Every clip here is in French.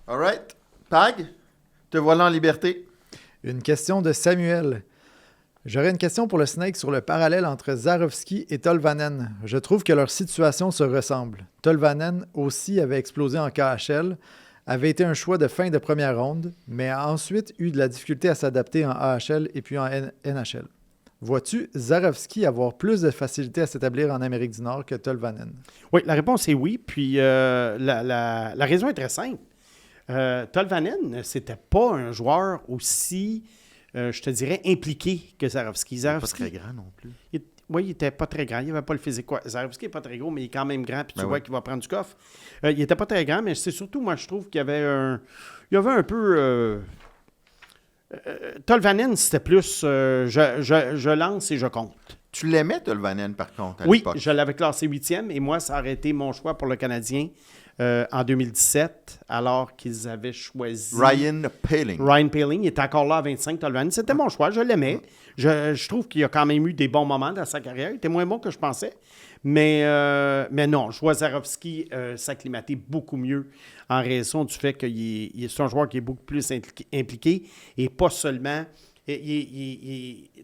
All right. Pag, te voilà en liberté. Une question de Samuel. J'aurais une question pour le Snake sur le parallèle entre Zarovski et Tolvanen. Je trouve que leur situation se ressemble. Tolvanen aussi avait explosé en KHL, avait été un choix de fin de première ronde, mais a ensuite eu de la difficulté à s'adapter en AHL et puis en NHL. Vois-tu Zarovski avoir plus de facilité à s'établir en Amérique du Nord que Tolvanen? Oui, la réponse est oui. Puis la raison est très simple. Tolvanen, c'était pas un joueur aussi, je te dirais, impliqué que Zarovski. Pas Zarovski, très grand non plus. oui, il n'était pas très grand. Il n'avait pas le physique. Zarovski n'est pas très gros, mais il est quand même grand. Puis tu vois qu'il va prendre du coffre. Il n'était pas très grand, mais c'est surtout, moi, je trouve qu'il y avait un peu... Tolvanen, c'était plus je lance et je compte. Tu l'aimais, Tolvanen, par contre, à Oui, l'époque? je l'avais classé 8e et moi, ça aurait été mon choix pour le Canadien en 2017, alors qu'ils avaient choisi... Ryan Poehling. Ryan Poehling, il était encore là à 25, Tolvanen. C'était mon choix, je l'aimais. Je trouve qu'il a quand même eu des bons moments dans sa carrière. Il était moins bon que je pensais. Mais non, je vois Zarovski s'acclimater beaucoup mieux en raison du fait que c'est un joueur qui est beaucoup plus impliqué et pas seulement...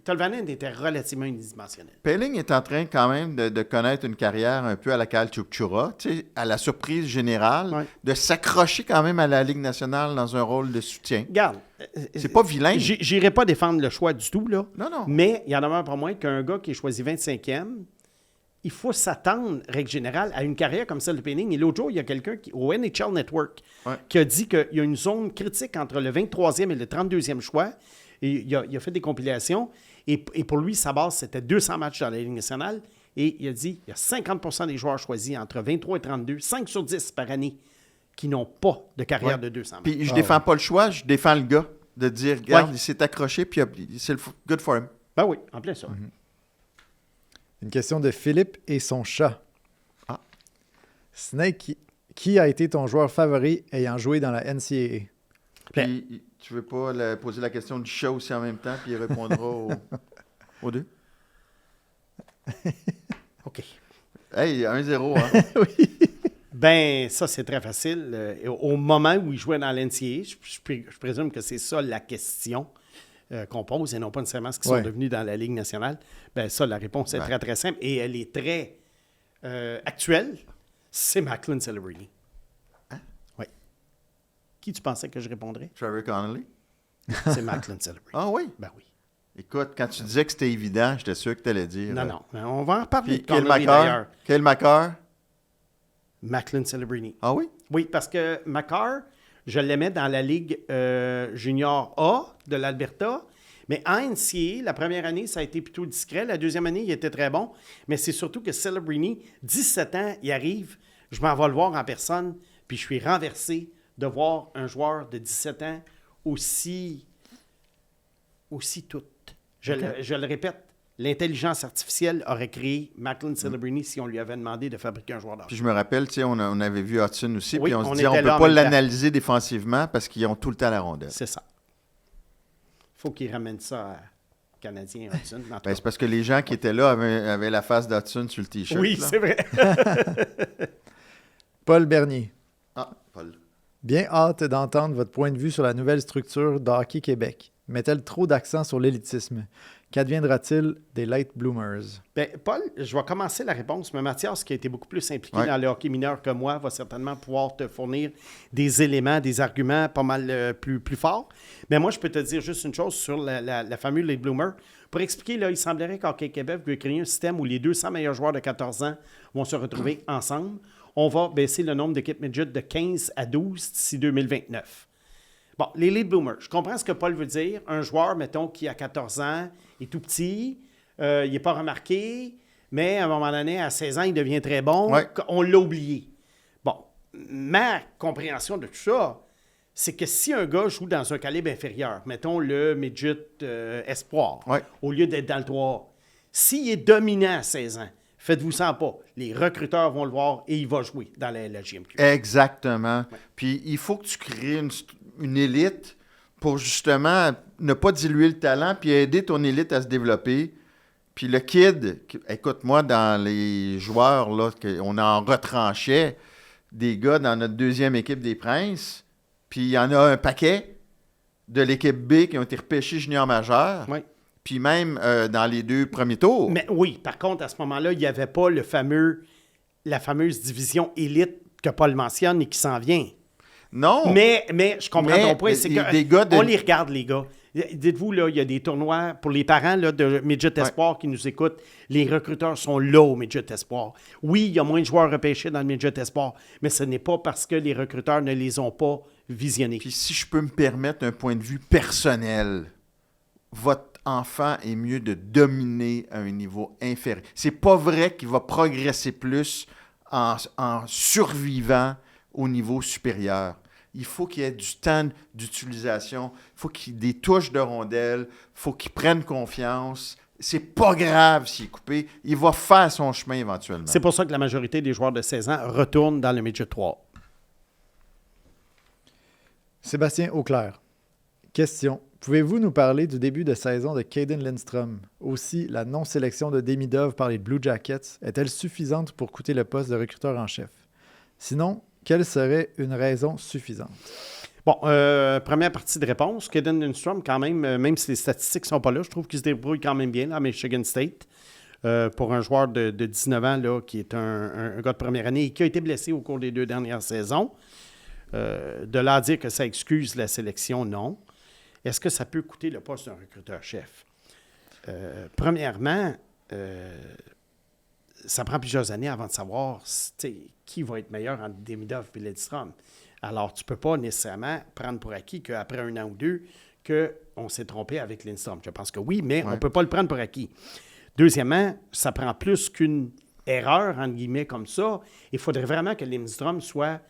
Tolvanen était relativement unidimensionnel. Poehling est en train quand même de connaître une carrière un peu à la Kyle Chukchura, à la surprise générale, de s'accrocher quand même à la Ligue nationale dans un rôle de soutien. Regarde, c'est pas vilain. J'irai pas défendre le choix du tout, là. Non. Mais il y en a pas moins qu'un gars qui est choisi 25e, il faut s'attendre, règle générale, à une carrière comme celle de Poehling. Et l'autre jour, il y a quelqu'un au NHL Network qui a dit qu'il y a une zone critique entre le 23e et le 32e choix. Et il a fait des compilations. Et pour lui, sa base, c'était 200 matchs dans la Ligue nationale. Et il a dit il y a 50% des joueurs choisis entre 23 et 32, 5 sur 10 par année, qui n'ont pas de carrière de 200 matchs. Puis je défends pas le choix, je défends le gars. De dire, regarde, il s'est accroché, puis c'est good for him. Ben oui, en plein ça. Une question de Philippe et son chat. Ah. Snake, qui a été ton joueur favori ayant joué dans la NCAA? Puis, tu veux pas poser la question du chat aussi en même temps, puis il répondra aux deux? OK. Hey, 1-0, hein? Oui. Ben, ça, c'est très facile. Au moment où il jouait dans l'NCAA, je présume que c'est ça la question qu'on pose et non pas nécessairement ce qu'ils sont devenus dans la Ligue nationale. Ben, ça, la réponse est très, très simple et elle est très actuelle. C'est Macklin Celebrini. Oui. Qui tu pensais que je répondrais? Trevor Connolly? C'est Macklin Celebrini. Ah oui? Ben oui. Écoute, quand tu disais que c'était évident, j'étais sûr que tu allais dire. Non. On va en reparler. Puis, Cale Makar? Macklin Celebrini. Ah oui? Oui, parce que Makar, je l'aimais dans la Ligue junior A de l'Alberta. Mais en NCAA, la première année, ça a été plutôt discret. La deuxième année, il était très bon. Mais c'est surtout que Celebrini, 17 ans, il arrive. Je m'en vais le voir en personne. Puis je suis renversé de voir un joueur de 17 ans aussi tout. Je le répète, l'intelligence artificielle aurait créé Macklin Celebrini si on lui avait demandé de fabriquer un joueur d'hockey. Puis je me rappelle, tu sais, on avait vu Hudson aussi, Oui, puis on se on dit, on était ne peut là en pas même temps. l'analyser défensivement parce qu'ils ont tout le temps la rondelle. C'est ça. Il faut qu'il ramène ça à Canadien Hudson. Ben, c'est parce que les gens qui étaient là avaient la face d'Hudson sur le T-shirt. Oui, là. c'est vrai. Paul Bernier. Ah, Paul. Bien hâte d'entendre votre point de vue sur la nouvelle structure d'Hockey Québec. Met-elle trop d'accent sur l'élitisme? Qu'adviendra-t-il des late bloomers? Bien, Paul, je vais commencer la réponse, mais Mathias, qui a été beaucoup plus impliqué dans le hockey mineur que moi, va certainement pouvoir te fournir des éléments, des arguments pas mal plus forts. Mais moi, je peux te dire juste une chose sur la fameuse late bloomer. Pour expliquer, là, il semblerait qu'Hockey Québec veut créer un système où les 200 meilleurs joueurs de 14 ans vont se retrouver ensemble. On va baisser le nombre d'équipes midget de 15 à 12 d'ici 2029. Bon, les late bloomers, je comprends ce que Paul veut dire. Un joueur, mettons, qui a 14 ans, est tout petit, il n'est pas remarqué, mais à un moment donné, à 16 ans, il devient très bon. Ouais. On l'a oublié. Bon, ma compréhension de tout ça, c'est que si un gars joue dans un calibre inférieur, mettons le midget espoir, au lieu d'être dans le 3, s'il est dominant à 16 ans, faites-vous ça pas. Les recruteurs vont le voir et il va jouer dans la JMQ. Exactement. Ouais. Puis il faut que tu crées une élite pour justement ne pas diluer le talent puis aider ton élite à se développer. Puis le kid, écoute, moi, dans les joueurs, là, on en retranchait des gars dans notre deuxième équipe des Princes, Puis il y en a un paquet de l'équipe B qui ont été repêchés junior majeur. Oui. Puis même dans les 2 premiers tours. Mais oui, par contre, à ce moment-là, il n'y avait pas la fameuse division élite que Paul mentionne et qui s'en vient. Non. Mais je comprends ton point, c'est qu'on les regarde, les gars. Dites-vous, là, il y a des tournois pour les parents là, de Midget Espoir qui nous écoutent. Les recruteurs sont là au Midget Espoir. Oui, il y a moins de joueurs repêchés dans le Midget Espoir, mais ce n'est pas parce que les recruteurs ne les ont pas visionnés. Puis si je peux me permettre un point de vue personnel, votre enfant est mieux de dominer à un niveau inférieur. C'est pas vrai qu'il va progresser plus en survivant au niveau supérieur. Il faut qu'il y ait du temps d'utilisation, il faut qu'il y ait des touches de rondelles, il faut qu'il prenne confiance. C'est pas grave s'il est coupé, il va faire son chemin éventuellement. C'est pour ça que la majorité des joueurs de 16 ans retournent dans le Midget 3. Sébastien Auclair. Question. Pouvez-vous nous parler du début de saison de Caden Lindstrom? Aussi, la non-sélection de Demidov par les Blue Jackets est-elle suffisante pour coûter le poste de recruteur en chef? Sinon, quelle serait une raison suffisante? Bon, première partie de réponse. Caden Lindstrom, quand même si les statistiques ne sont pas là, je trouve qu'il se débrouille quand même bien là, à Michigan State. Pour un joueur de 19 ans là, qui est un gars de première année et qui a été blessé au cours des 2 dernières saisons. De là à dire que ça excuse la sélection, non. Est-ce que ça peut coûter le poste d'un recruteur-chef? Premièrement, ça prend plusieurs années avant de savoir qui va être meilleur entre Demidov et Lindstrom. Alors, tu ne peux pas nécessairement prendre pour acquis qu'après 1 an ou 2, qu'on s'est trompé avec Lindstrom. Je pense que oui, mais on ne peut pas le prendre pour acquis. Deuxièmement, ça prend plus qu'une erreur, entre guillemets, comme ça. Il faudrait vraiment que Lindstrom soit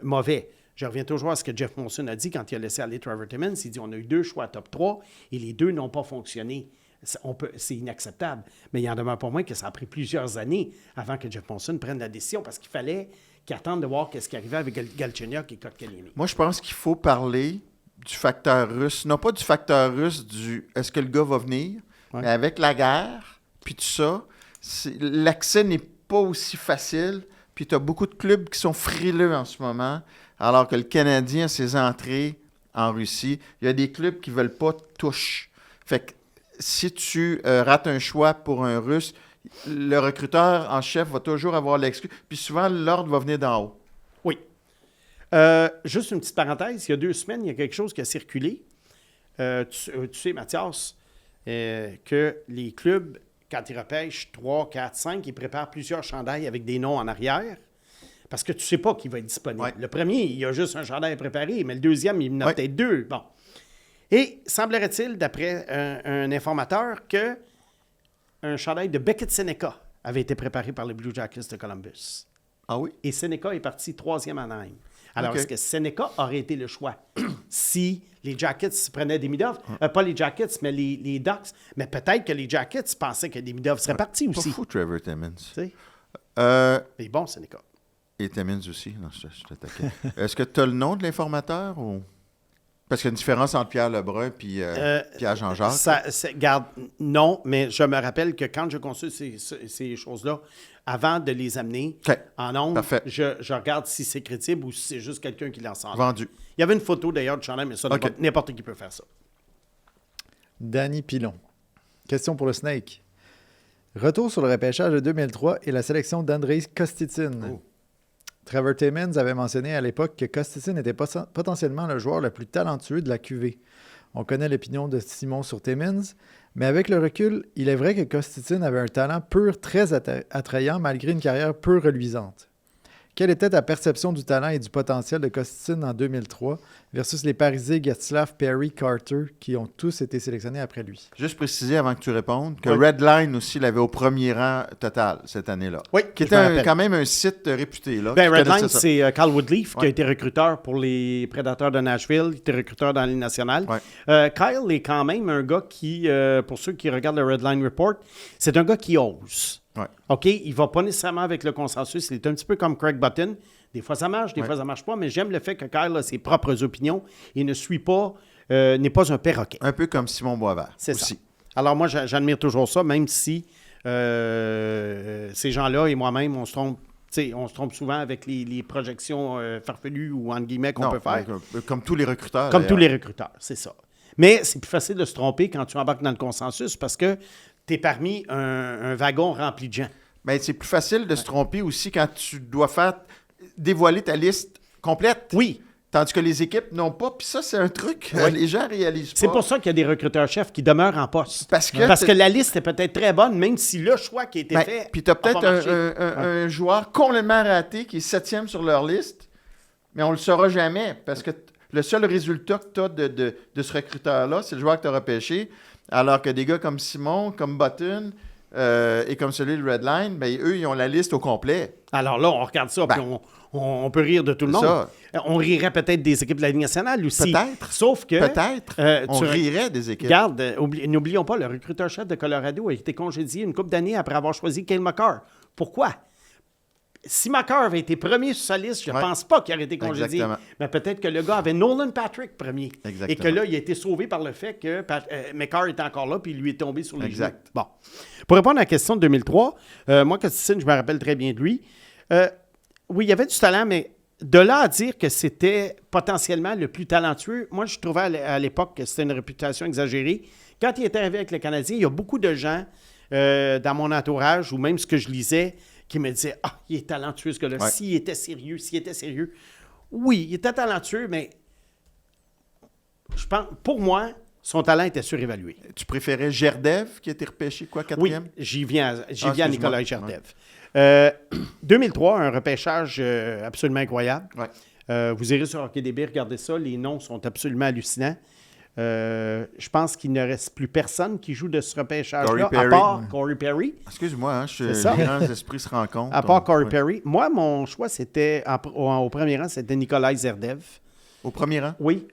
mauvais. Je reviens toujours à ce que Jeff Monson a dit quand il a laissé aller Trevor Timmons. Il dit on a eu 2 choix top 3 et les 2 n'ont pas fonctionné. C'est inacceptable. Mais il en demeure pas moins que ça a pris plusieurs années avant que Jeff Monson prenne la décision parce qu'il fallait qu'il attende de voir ce qui arrivait avec Galchenyuk et Kotkaniemi. Moi, je pense qu'il faut parler du facteur russe. Non pas du facteur russe du est-ce que le gars va venir, mais avec la guerre, puis tout ça, l'accès n'est pas aussi facile. Puis tu as beaucoup de clubs qui sont frileux en ce moment, alors que le Canadien a ses entrées en Russie. Il y a des clubs qui ne veulent pas touche. Fait que si tu rates un choix pour un Russe, le recruteur en chef va toujours avoir l'excuse. Puis souvent, l'ordre va venir d'en haut. Oui. Juste une petite parenthèse. Il y a 2 semaines, il y a quelque chose qui a circulé. Tu sais, Mathias, que les clubs, quand ils repêchent 3, 4, 5, ils préparent plusieurs chandails avec des noms en arrière parce que tu ne sais pas qui va être disponible. Ouais. Le premier, il y a juste un chandail préparé, mais le deuxième, il en a peut-être 2. Bon. Et semblerait-il, d'après un informateur, qu'un chandail de Beckett Seneca avait été préparé par les Blue Jackets de Columbus. Ah oui? Et Seneca est parti 3e à Anaheim. Alors, est-ce que Seneca aurait été le choix si les Jackets prenaient Demidov? Pas les Jackets, mais les Ducks. Mais peut-être que les Jackets pensaient que Demidov serait parti aussi. Pas fou, Trevor Timmons. Mais bon, Seneca. Et Timmons aussi. Non, je t'attaquais. Est-ce que tu as le nom de l'informateur ou... Parce qu'il y a une différence entre Pierre Lebrun et Pierre Jean-Jacques. Garde, non, mais je me rappelle que quand je consulte ces choses-là, avant de les amener en ondes, je regarde si c'est crédible ou si c'est juste quelqu'un qui lance en vendu. Il y avait une photo d'ailleurs de chandail, mais ça, n'importe qui peut faire ça. Danny Pilon. Question pour le Snake. Retour sur le repêchage de 2003 et la sélection d'Andrei Kostitsin. Oh. Trevor Timmons avait mentionné à l'époque que Kostitsin était potentiellement le joueur le plus talentueux de la QV. On connaît l'opinion de Simon sur Timmons, mais avec le recul, il est vrai que Kostitsin avait un talent pur très attrayant malgré une carrière peu reluisante. Quelle était ta perception du talent et du potentiel de Kostitsin en 2003 versus les Parisais Getzlaf, Perry, Carter qui ont tous été sélectionnés après lui? Juste préciser avant que tu répondes que Redline aussi l'avait au premier rang total cette année-là. Oui, qui était quand même un site réputé. Là, Redline, c'est Cal Woodleaf qui a été recruteur pour les Prédateurs de Nashville, qui était recruteur dans la Ligue nationale. Kyle est quand même un gars qui, pour ceux qui regardent le Redline Report, c'est un gars qui ose. OK, il ne va pas nécessairement avec le consensus. Il est un petit peu comme Craig Button. Des fois, ça marche, des fois, ça ne marche pas, mais j'aime le fait que Kyle a ses propres opinions et ne suit pas, n'est pas un perroquet. Un peu comme Simon Boisvert. C'est aussi. Ça. Alors, moi, j'admire toujours ça, même si ces gens-là et moi-même, on se trompe sais, on se trompe souvent avec les projections farfelues ou entre guillemets qu'on peut faire. Comme tous les recruteurs. Comme tous les recruteurs, c'est ça. Mais c'est plus facile de se tromper quand tu embarques dans le consensus parce que tu es parmi un wagon rempli de gens. Ben, c'est plus facile de se tromper aussi quand tu dois dévoiler ta liste complète. Oui. Tandis que les équipes n'ont pas. Puis ça, c'est un truc que les gens réalisent pas. C'est pour ça qu'il y a des recruteurs-chefs qui demeurent en poste. Parce que la liste est peut-être très bonne, même si le choix qui a été fait. Puis tu as peut-être un joueur complètement raté qui est 7e sur leur liste, mais on ne le saura jamais. Parce que le seul résultat que tu as de ce recruteur-là, c'est le joueur que tu as repêché. Alors que des gars comme Simon, comme Button et comme celui de Redline, ben, eux, ils ont la liste au complet. Alors là, on regarde ça, puis on peut rire de tout le monde. Ça. On rirait peut-être des équipes de la Ligue nationale aussi. Peut-être. Sauf que... On rirait des équipes. Regarde, n'oublions pas, le recruteur-chef de Colorado a été congédié une couple d'années après avoir choisi Cale Makar. Pourquoi? Si Makar avait été premier sur sa liste, je ne pense pas qu'il aurait été congédié. Exactement. Mais peut-être que le gars avait Nolan Patrick premier. Exactement. Et que là, il a été sauvé par le fait que Makar était encore là puis il lui est tombé sur les genoux. Bon. Pour répondre à la question de 2003, moi, Costicine, je me rappelle très bien de lui. Oui, il y avait du talent, mais de là à dire que c'était potentiellement le plus talentueux, moi, je trouvais à l'époque que c'était une réputation exagérée. Quand il est arrivé avec le Canadien, il y a beaucoup de gens dans mon entourage, ou même ce que je lisais, qui me disaient « Ah, il est talentueux, ce gars-là. Ouais. S'il était sérieux. » Oui, il était talentueux, mais je pense, pour moi, son talent était surévalué. Tu préférais Gerdev, qui a été repêché, quoi, 4e? Oui, j'y viens à Nicolas Gerdev. Ouais. 2003, un repêchage absolument incroyable. Ouais. Vous irez sur HockeyDB, regardez ça. Les noms sont absolument hallucinants. Je pense qu'il ne reste plus personne qui joue de ce repêchage-là, à part Corey Perry. Excuse-moi, les grands esprits se rencontrent. À part Corey Perry. Moi, mon choix, c'était, au premier rang, c'était Nikolai Zerdev. Au premier rang? Oui.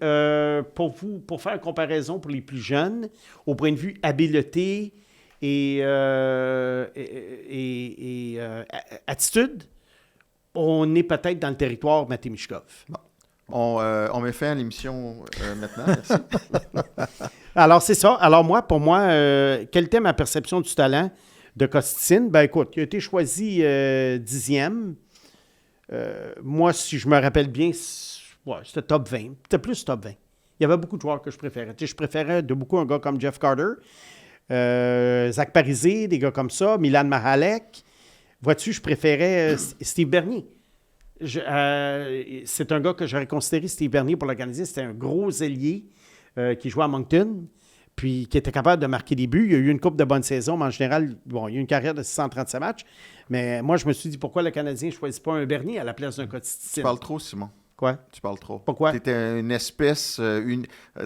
Pour faire une comparaison pour les plus jeunes, au point de vue habileté et attitude, on est peut-être dans le territoire Matej Michkov. Bon. On met fin à l'émission maintenant. Merci. Alors, c'est ça. Alors, pour moi, quelle était ma perception du talent de Costicine? Ben écoute, il a été choisi 10e. Moi, si je me rappelle bien, c'était top 20. C'était plus top 20. Il y avait beaucoup de joueurs que je préférais. Tu sais, je préférais de beaucoup un gars comme Jeff Carter, Zach Parisé, des gars comme ça, Milan Mahalek. Vois-tu, je préférais Steve Bernier. C'est un gars que j'aurais considéré, Steve Bernier, pour le Canadien. C'était un gros ailier qui jouait à Moncton, puis qui était capable de marquer des buts. Il y a eu une couple de bonnes saisons, mais en général, il y a eu une carrière de 637 matchs. Mais moi, je me suis dit, pourquoi le Canadien ne choisit pas un Bernier à la place d'un Costicine? Tu parles trop, Simon. Quoi? Tu parles trop. Pourquoi? Tu étais une espèce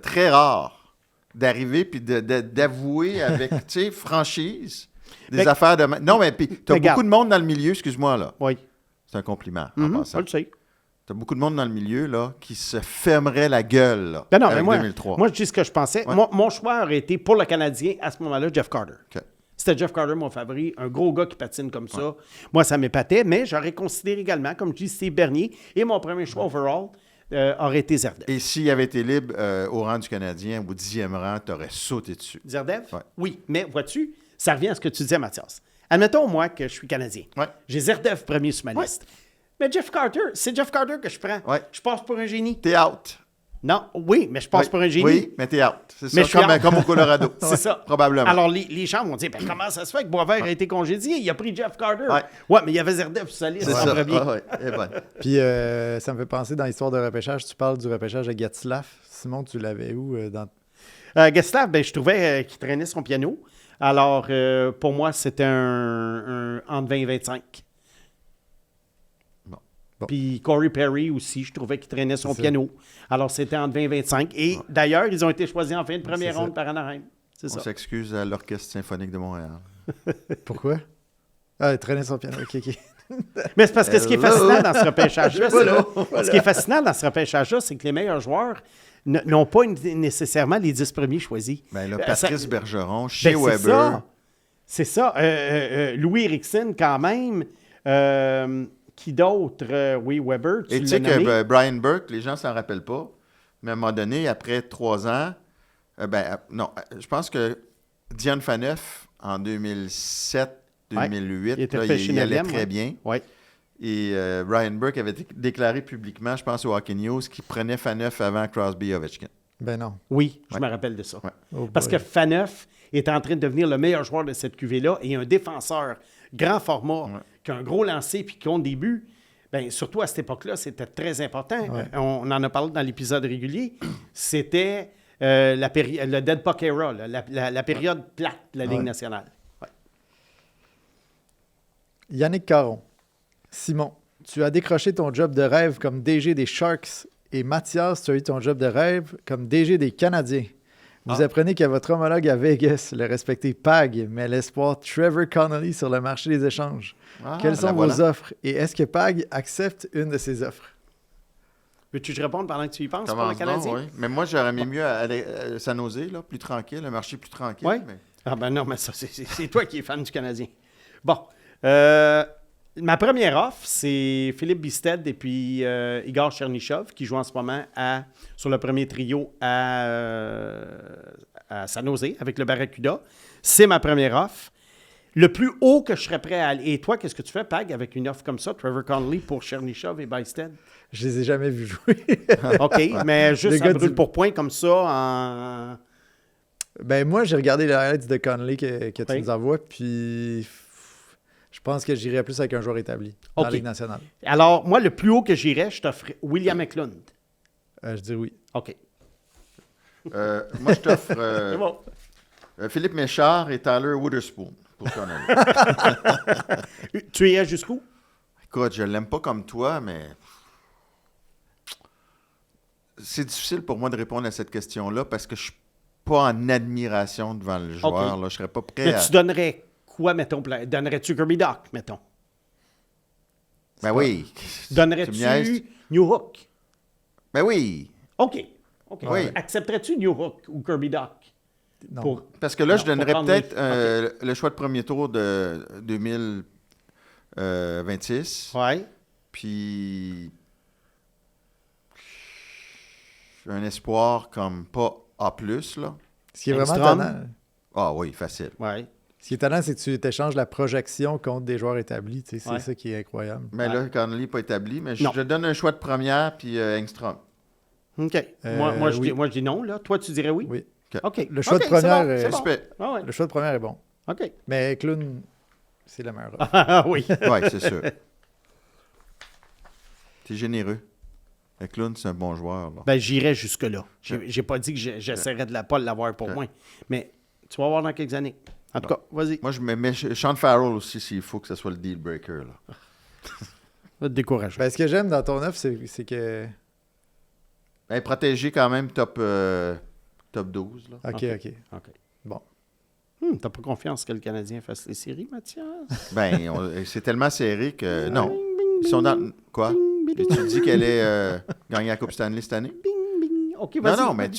très rare d'arriver puis d'avouer avec, tu sais, franchise des affaires de... Non, mais puis tu as beaucoup de monde dans le milieu, excuse-moi, là. Oui. C'est un compliment, en passant. Je le sais. Tu as beaucoup de monde dans le milieu, là, qui se fermerait la gueule, là, Ben non, avec mais 2003. moi, je dis ce que je pensais. Ouais. Mon choix aurait été, pour le Canadien, à ce moment-là, Jeff Carter. OK. C'était Jeff Carter, mon favori. Un gros gars qui patine comme ça. Moi, ça m'épatait, mais j'aurais considéré également, comme je dis, Steve Bernier. Et mon premier choix overall aurait été Zerdev. Et s'il avait été libre au rang du Canadien, au 10e rang, tu aurais sauté dessus. Zerdev? Ouais. Oui, mais vois-tu, ça revient à ce que tu disais, Mathias. Admettons, moi, que je suis Canadien. Ouais. J'ai Zerdev premier sur ma liste. Mais Jeff Carter, c'est Jeff Carter que je prends. Ouais. Je passe pour un génie. T'es out. Non, oui, mais je passe pour un génie. Oui, mais t'es out. C'est Mais ça, comme au Colorado. C'est ça. Probablement. Alors, les gens vont dire, ben, comment ça se fait que Boisvert a été congédié? Il a pris Jeff Carter. Ouais. Mais il y avait Zerdev sur sa liste. C'est en ça. premier. Puis ça me fait penser dans l'histoire de repêchage, tu parles du repêchage de Gatslav. Simon, tu l'avais où dans... Getzlaf, ben, je trouvais qu'il traînait son piano. Alors, pour moi, c'était un entre 20 et 25. Bon. Puis Corey Perry aussi, je trouvais qu'il traînait son piano. Alors, c'était entre 20 et 25. Et d'ailleurs, ils ont été choisis en fin de première ronde par Anaheim. C'est On ça. s'excuse à l'Orchestre symphonique de Montréal. Pourquoi? Ah, il traînait son piano. OK. Mais c'est parce que ce qui est fascinant dans ce repêchage-là, ce qui est fascinant dans ce repêchage-là, c'est que les meilleurs joueurs n'ont pas nécessairement les 10 premiers choisis. Ben là, Patrice Bergeron, chez Ben, Weber. C'est ça. Louis Eriksson, quand même. Qui d'autre? Oui, Weber, tu Et tu l'as sais nommé. que Brian Burke, les gens ne s'en rappellent pas, mais à un moment donné, après 3 ans, je pense que Dion Phaneuf, en 2007, 2008, il était là, repêché il allait 9e, très bien. Oui. Et Brian Burke avait déclaré publiquement, je pense au Hockey News, qu'il prenait Phaneuf avant Crosby et Ovechkin. Ben non. Oui, je Ouais. me rappelle de ça. Ouais. Oh Parce boy. que Phaneuf est en train de devenir le meilleur joueur de cette QV-là et un défenseur grand format, qui a un gros lancer puis qui compte des buts. Bien, surtout à cette époque-là, c'était très important. Ouais. On en a parlé dans l'épisode régulier. C'était le Dead Puck Era, là, la période plate de la Ligue Ouais. nationale. Ouais. Yannick Caron. Simon, tu as décroché ton job de rêve comme DG des Sharks et Mathias, tu as eu ton job de rêve comme DG des Canadiens. Vous apprenez que votre homologue à Vegas, le respecté PAG, met l'espoir Trevor Connolly sur le marché des échanges. Ah, Quelles sont la vos voilà. offres et est-ce que PAG accepte une de ces offres? Veux-tu que je réponde pendant que tu y penses pour le Commence donc, Canadien? oui. Mais moi, j'aurais mis mieux à aller à San Jose, là, plus tranquille, un marché plus tranquille. Oui. mais- Ah ben non, mais ça, c'est toi qui es fan du Canadien. Bon. Ma première offre, c'est Philippe Bisted et puis Igor Chernyshov qui jouent en ce moment sur le premier trio à San Jose avec le Barracuda. C'est ma première offre. Le plus haut que je serais prêt à aller. Et toi, qu'est-ce que tu fais, Pag, avec une offre comme ça, Trevor Connolly pour Chernyshov et Bisted? Je les ai jamais vus jouer. OK, mais juste Les à gars brûle du- pour point comme ça en... Ben moi, j'ai regardé les highlights de Connolly que tu Oui. nous envoies, puis je pense que j'irais plus avec un joueur établi dans OK. la Ligue nationale. Alors, moi, le plus haut que j'irais, je t'offrais William Eklund. Je dis oui. OK. Moi, je t'offre C'est bon. Philippe Méchard et Tyler Witherspoon pour Connolly. Tu irais jusqu'où? Écoute, je l'aime pas comme toi, mais c'est difficile pour moi de répondre à cette question-là parce que je suis pas en admiration devant le joueur. OK. Là. Je serais pas prêt Mais à... tu donnerais quoi, mettons? Donnerais-tu Kirby Doc, mettons? Ben oui. Tu me Donnerais-tu niaises? New Hook? Ben oui. OK. OK. Oui. Accepterais-tu New Hook ou Kirby Doc? Non. Pour... Parce que là, Non, je donnerais pour peut-être Connolly. le choix de premier tour de 2026. Ouais. Puis un espoir comme pas A+, là. Ce qui est vraiment Engstrom. étonnant, Ah oui, facile. Ouais. ce qui est étonnant, c'est que tu échanges la projection contre des joueurs établis. Tu sais, c'est Ouais. ça qui est incroyable. Mais là, Connolly n'est pas établi, mais Non. je donne un choix de première, puis Engstrom. OK. moi, je oui. dis, moi, je dis non, là. Toi, tu dirais oui? Oui. OK. Le choix de OK, première, c'est C'est bon. super. Ah ouais. Le choix de première est bon. OK. Mais Clown, c'est la meilleure. offre. Ah oui. Oui, c'est sûr. T'es généreux. Le clown, c'est un bon joueur. Là. Ben, j'irais jusque-là. J'ai pas dit que j'essaierais de pas l'avoir pour moi. Mais tu vas voir dans quelques années. En tout cas, vas-y. Moi, je me mets Sean Farrell aussi s'il faut que ce soit le deal breaker. Là. Va te décourager. Ben, ce que j'aime dans ton offre, c'est que. Ben, protégé quand même top 12. Là. OK, OK. OK. OK. Bon. T'as pas confiance que le Canadien fasse les séries, Mathias? Ben, c'est tellement serré que. Non. Bing, Ils sont dans. Quoi? bing, Et tu dis qu'elle est gagner la Coupe Stanley cette année? bing, bing. OK, Non, vas-y. non, mais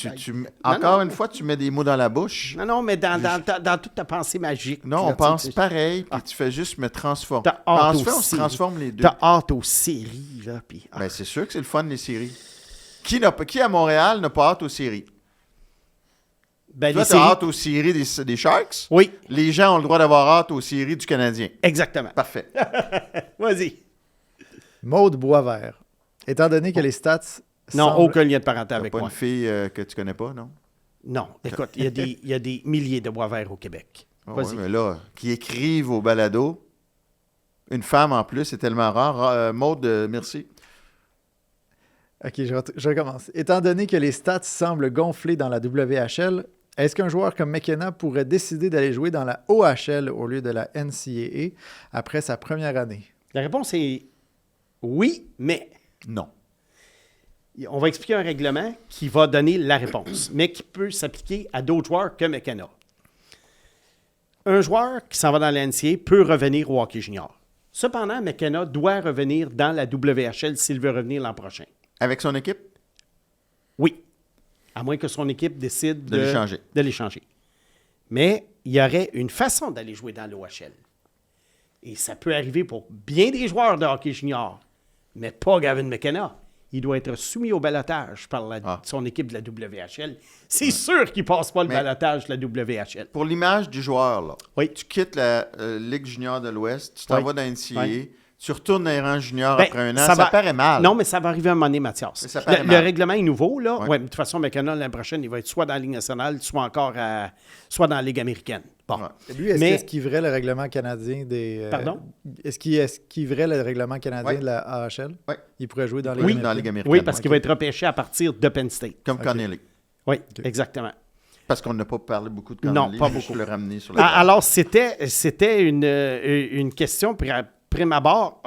encore une fois, tu mets des mots dans la bouche. Non, mais dans toute ta pensée magique. Non, là, on pense tu sais, pareil, puis tu fais juste me transformer. T'as hâte Ensuite, on aussi. se transforme les deux. T'as hâte aux séries, là. Puis, Ben, c'est sûr que c'est le fun, les séries. Qui à Montréal n'a pas hâte aux séries? ben, Toi, les t'as séries... hâte aux séries des Sharks? Oui, Les gens ont le droit d'avoir hâte aux séries du Canadien. exactement. Parfait. Vas-y. Maude Boisvert. Étant donné que les stats. Non, semblent- aucun lien de parenté T'as avec pas moi. une fille que tu connais pas, non? Non, écoute, il y a des milliers de bois verts au Québec. Ah Vas-y. ouais, mais là, qui écrivent au balado, une femme en plus, c'est tellement rare. Maude, merci. OK, je recommence. Étant donné que les stats semblent gonfler dans la WHL, est-ce qu'un joueur comme McKenna pourrait décider d'aller jouer dans la OHL au lieu de la NCAA après sa première année? La réponse est oui, mais Non. on va expliquer un règlement qui va donner la réponse, mais qui peut s'appliquer à d'autres joueurs que McKenna. Un joueur qui s'en va dans la NCAA peut revenir au hockey junior. Cependant, McKenna doit revenir dans la WHL s'il veut revenir l'an prochain. Avec son équipe? Oui. À moins que son équipe décide De l'échanger. de l'échanger. Mais il y aurait une façon d'aller jouer dans l'OHL. Et ça peut arriver pour bien des joueurs de hockey junior, mais pas Gavin McKenna. Il doit être soumis au balotage par son équipe de la WHL. C'est sûr qu'il ne passe pas le Mais- balotage de la WHL. Pour l'image du joueur, là, Oui. tu quittes la Ligue junior de l'Ouest, tu t'en Oui. vas dans NCAA, Oui. tu retournes dans les rangs juniors Ben, après un an, ça paraît mal. Non, mais ça va arriver à un moment donné, Mathias. Mais ça paraît Le mal. règlement est nouveau, là. Ouais. Ouais, de toute façon, McKenna, l'année prochaine, il va être soit dans la Ligue nationale, soit soit dans la Ligue américaine. Bon. Ouais. Lui, est-ce Mais- qu'il esquiverait le règlement canadien des... Pardon? Est-ce qu'il esquiverait le règlement canadien Ouais. de la AHL? Ouais. Il pourrait jouer dans les Oui. Dans la Ligue américaine. Oui, parce ouais. qu'il va être repêché à partir de Penn State. Comme Ok. Connelly. Oui, exactement. Parce qu'on n'a pas parlé beaucoup de Non, Connelly. pas je vais juste beaucoup. le ramener sur la Alors, c'était une question, prime abord,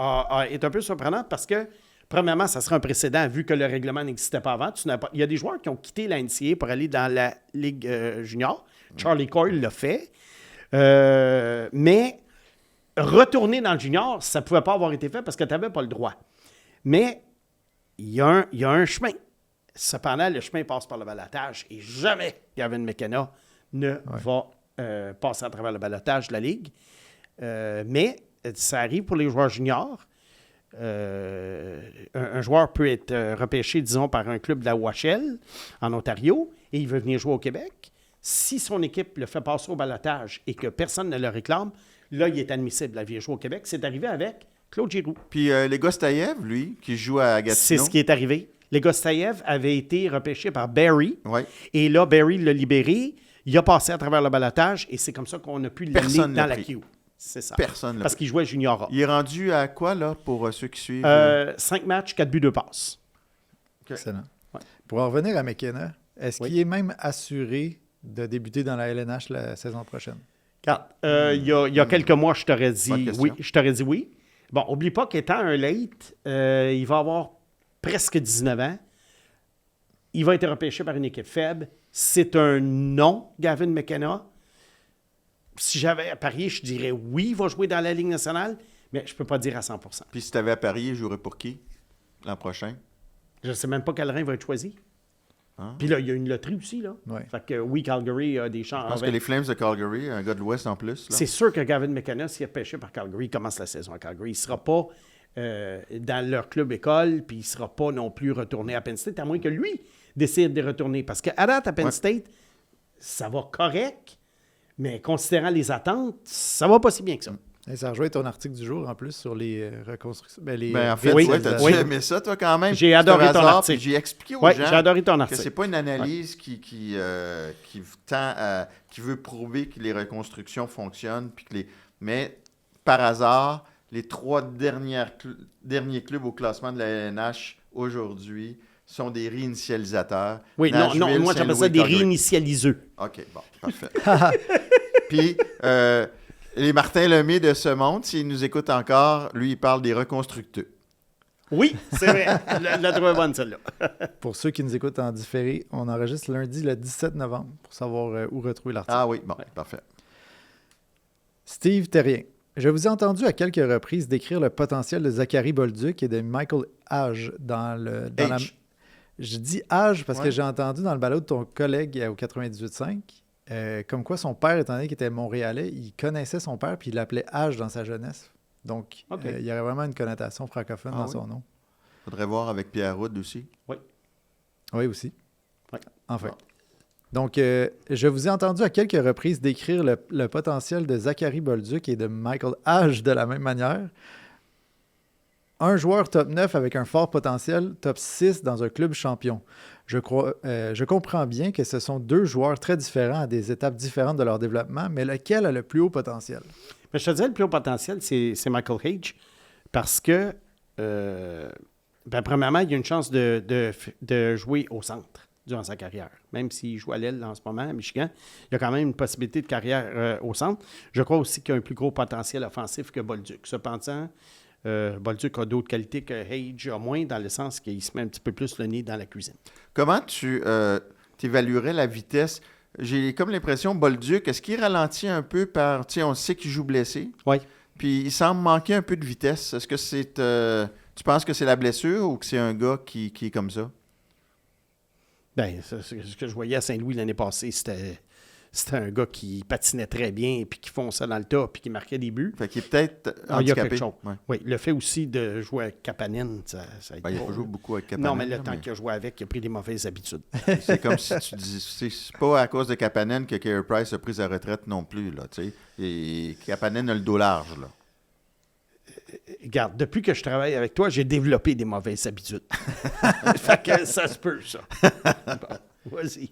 est un peu surprenante parce que, premièrement, ça serait un précédent vu que le règlement n'existait pas avant. Il y a des joueurs qui ont quitté la NCAA pour aller dans la Ligue junior. Charlie Coyle l'a fait. Mais retourner dans le junior, ça ne pouvait pas avoir été fait parce que tu n'avais pas le droit. Mais il y a un chemin. Cependant, le chemin passe par le balotage et jamais Gavin McKenna ne va passer à travers le balotage de la Ligue. Mais ça arrive pour les joueurs juniors. Un joueur peut être repêché, disons, par un club de la OHL en Ontario et il veut venir jouer au Québec. Si son équipe le fait passer au balotage et que personne ne le réclame, là, il est admissible à venir jouer au Québec. C'est arrivé avec Claude Giroux. Puis les Gostayev, lui, qui joue à C'est Gatineau. ce qui est arrivé. Les Gostayev avait été repêché par Barry. Ouais. Et là, Barry l'a libéré. Il a passé à travers le balotage et c'est comme ça qu'on a pu l'amener Personne dans l'a la pris. queue. C'est ça. Personne l'a Parce pris. qu'il jouait junior A. Il est rendu à quoi, là, pour ceux qui suivent? 5 matchs, 4 buts, 2 passes. Excellent. Ouais. Pour en revenir à McKenna, est-ce Oui. qu'il est même assuré de débuter dans la LNH la saison prochaine? Regarde, il y a quelques mois, je t'aurais Bonne dit question. oui. Je t'aurais dit oui. Bon, oublie pas qu'étant un late, il va avoir presque 19 ans. Il va être repêché par une équipe faible. C'est un non, Gavin McKenna. Si j'avais à parier, je dirais oui, il va jouer dans la Ligue nationale, mais je ne peux pas dire à 100 %. Puis si tu avais à parier, il jouerait pour qui l'an prochain? Je ne sais même pas quel rein va être choisi. Ah. Puis là, il y a une loterie aussi. Là. Ouais. Fait que oui, Calgary a des chances. Je pense que les Flames de Calgary, un gars de l'Ouest en plus. Là. C'est sûr que Gavin McKenna, s'il est pêché par Calgary, il commence la saison à Calgary. Il ne sera pas dans leur club école, puis il ne sera pas non plus retourné à Penn State, à moins que lui décide de retourner. Parce qu'à date, à Penn Ouais. State, ça va correct, mais considérant les attentes, ça va pas si bien que ça. Et ça rejoint ton article du jour en plus sur les reconstructions. Ben, en fait, Oui, ouais, t'as-tu oui. aimé ça, toi, quand même? J'ai C'est un adoré ton hasard, article. puis j'ai expliqué aux Oui, gens j'ai adoré ton que article. c'est pas une analyse qui tend à... qui veut prouver que les reconstructions fonctionnent, puis que mais, par hasard, les 3 derniers clubs au classement de la LNH aujourd'hui sont des réinitialisateurs. Oui, non, Nashville, moi j'appelle ça Saint-Louis, des Calgary. réinitialiseux. OK, bon, parfait. Puis, les Martin Lemay de ce monde, s'il nous écoute encore, lui, il parle des reconstructeurs. Oui, c'est vrai. La trouvé bonne, celle-là. Pour ceux qui nous écoutent en différé, on enregistre lundi le 17 novembre pour savoir où retrouver l'article. Ah oui, bon, parfait. Steve Terrien. Je vous ai entendu à quelques reprises décrire le potentiel de Zachary Bolduc et de Michael Hage dans la... Je dis Hage parce que Ouais. j'ai entendu dans le balado de ton collègue au 98.5 comme quoi son père, étant donné qu'il était montréalais, il connaissait son père puis il l'appelait Hage dans sa jeunesse. Donc, OK. il y aurait vraiment une connotation francophone Ah dans oui? son nom. Faudrait voir avec Pierre Houd aussi. Oui, aussi. Oui. Enfin. Bon. Donc, je vous ai entendu à quelques reprises décrire le potentiel de Zachary Bolduc et de Michael Hage de la même manière. Un joueur top 9 avec un fort potentiel, top 6 dans un club champion. Je comprends bien que ce sont 2 joueurs très différents à des étapes différentes de leur développement, mais lequel a le plus haut potentiel? Mais je te dirais, le plus haut potentiel, c'est Michael Hage, parce que, premièrement, il y a une chance de jouer au centre durant sa carrière. Même s'il joue à l'aile en ce moment à Michigan, il y a quand même une possibilité de carrière au centre. Je crois aussi qu'il y a un plus gros potentiel offensif que Bolduc. Cependant, Bolduc a d'autres qualités que Hage a moins, dans le sens qu'il se met un petit peu plus le nez dans la cuisine. Comment tu évaluerais la vitesse? J'ai comme l'impression, Bolduc, est-ce qu'il ralentit un peu par... Tu sais, on sait qu'il joue blessé. Oui. Puis il semble manquer un peu de vitesse. Est-ce que c'est... tu penses que c'est la blessure ou que c'est un gars qui est comme ça? Bien, ce que je voyais à Saint-Louis l'année passée, c'était un gars qui patinait très bien, puis qui fonçait dans le tas, puis qui marquait des buts. Fait qu'il est peut-être Ah, il y a handicapé. quelque chose. Ouais. Oui, le fait aussi de jouer avec Kapanen, ça aide Ben, il n'a pas. pas joué beaucoup avec Kapanen. Non, mais le là, temps qu'il a joué avec, il a pris des mauvaises habitudes. C'est comme si tu dis... C'est pas à cause de Kapanen que Carey Price a pris sa retraite non plus, là, tu sais. Et Kapanen a le dos large, là. regarde, depuis que je travaille avec toi, j'ai développé des mauvaises habitudes. Fait que ça se peut, ça. Bon, vas-y.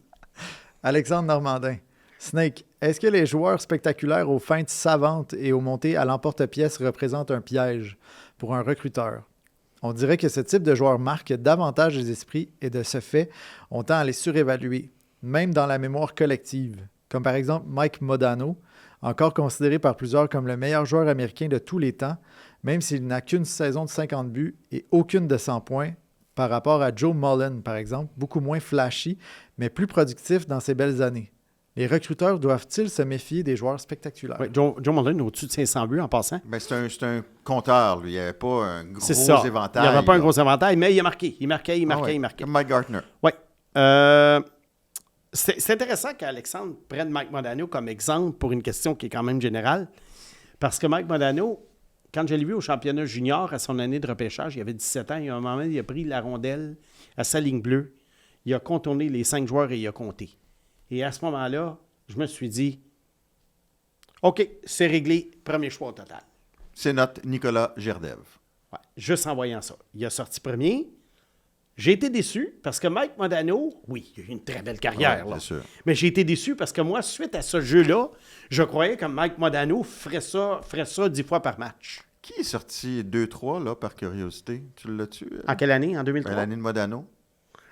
Alexandre Normandin. Snake, est-ce que les joueurs spectaculaires aux feintes savantes et aux montées à l'emporte-pièce représentent un piège pour un recruteur? On dirait que ce type de joueur marque davantage les esprits et de ce fait, on tend à les surévaluer, même dans la mémoire collective, comme par exemple Mike Modano, encore considéré par plusieurs comme le meilleur joueur américain de tous les temps, même s'il n'a qu'une saison de 50 buts et aucune de 100 points, par rapport à Joe Mullen, par exemple, beaucoup moins flashy, mais plus productif dans ses belles années. Les recruteurs doivent-ils se méfier des joueurs spectaculaires? Ouais, Joe Mullen au-dessus de 500 buts en passant. Ben, c'est un compteur, lui. Il n'y avait pas un gros C'est ça. éventail. Il n'y avait pas un là. gros éventail, mais il a marqué. Il marquait. Ah ouais, Comme Mike Gartner. Oui. C'est intéressant qu'Alexandre prenne Mike Modano comme exemple pour une question qui est quand même générale. Parce que Mike Modano, quand je l'ai vu au championnat junior à son année de repêchage, il avait 17 ans, il y a un moment, il a pris la rondelle à sa ligne bleue, il a contourné les 5 joueurs et il a compté. Et à ce moment-là, je me suis dit, OK, c'est réglé, premier choix au total. C'est notre Nicolas Gerdev. Ouais, juste en voyant ça. Il a sorti premier. J'ai été déçu parce que Mike Modano, oui, il a eu une très belle carrière. Ouais, là. c'est sûr. Mais j'ai été déçu parce que moi, suite à ce jeu-là, je croyais que Mike Modano ferait ça 10 fois par match. Qui est sorti 2-3, là, par curiosité? Tu l'as-tu? En quelle année? En 2003? L'année de Modano.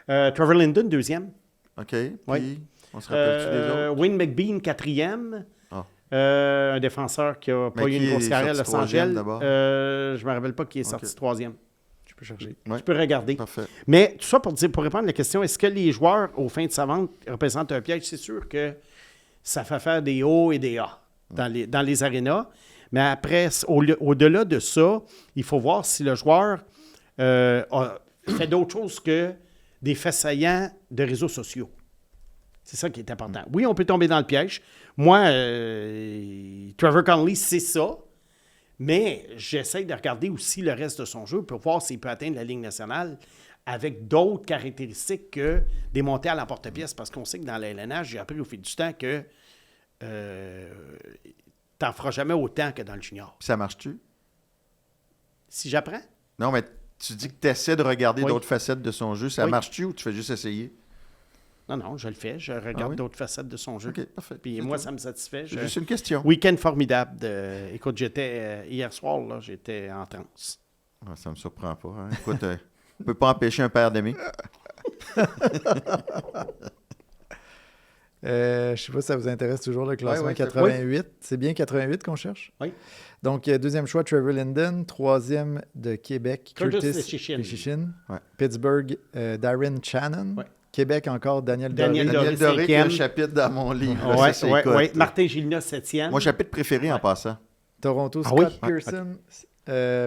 Trevor Linden, deuxième. OK. Puis, Oui. on se rappelle-tu des autres? Wayne McBean, quatrième. Ah. Un défenseur qui n'a pas Mais eu qui une grosse est carrière à sorti Los troisième Angeles. d'abord? Je ne me rappelle pas qui est sorti OK. troisième. Je peux chercher. Ouais. Tu peux regarder. Parfait. Mais tout ça pour répondre à la question, est-ce que les joueurs aux fins de savante représentent un piège? C'est sûr que ça fait faire des hauts et des A dans les arénas. Mais après, au-delà de ça, il faut voir si le joueur a fait d'autres choses que des faits saillants de réseaux sociaux. C'est ça qui est important. Oui, on peut tomber dans le piège. Moi, Trevor Connolly, c'est ça. Mais j'essaie de regarder aussi le reste de son jeu pour voir s'il peut atteindre la Ligue nationale avec d'autres caractéristiques que des montées à l'emporte-pièce. Parce qu'on sait que dans la LNH, j'ai appris au fil du temps que t'en feras jamais autant que dans le junior. Puis ça marche-tu? Si j'apprends? Non, mais tu dis que tu essaies de regarder Oui. d'autres facettes de son jeu. Ça Oui. marche-tu ou tu fais juste essayer? Non, je le fais. Je regarde Ah oui? d'autres facettes de son jeu. OK, parfait. Puis C'est moi, tout. ça me satisfait. C'est juste une question. Week-end formidable. Écoute, j'étais hier soir, là, j'étais en transe. Ah, ça me surprend pas. Hein. Écoute, on ne peut pas empêcher un père d'aimer. Je ne sais pas si ça vous intéresse toujours le classement Ouais, 88. C'est bien 88 qu'on cherche? Oui. Donc, deuxième choix, Trevor Linden. Troisième de Québec, Curtis Leschyshyn. Leschyshyn. Ouais. Pittsburgh, Darren Shannon. Ouais. Québec encore, Daniel Daniel Doré. Daniel Doré, qui a un cinquième. chapitre dans mon livre. là, Oui, ça, c'est écoute. Martin Gilina, septième. Mon chapitre préféré en passant. Toronto, Ah Scott oui? Pearson.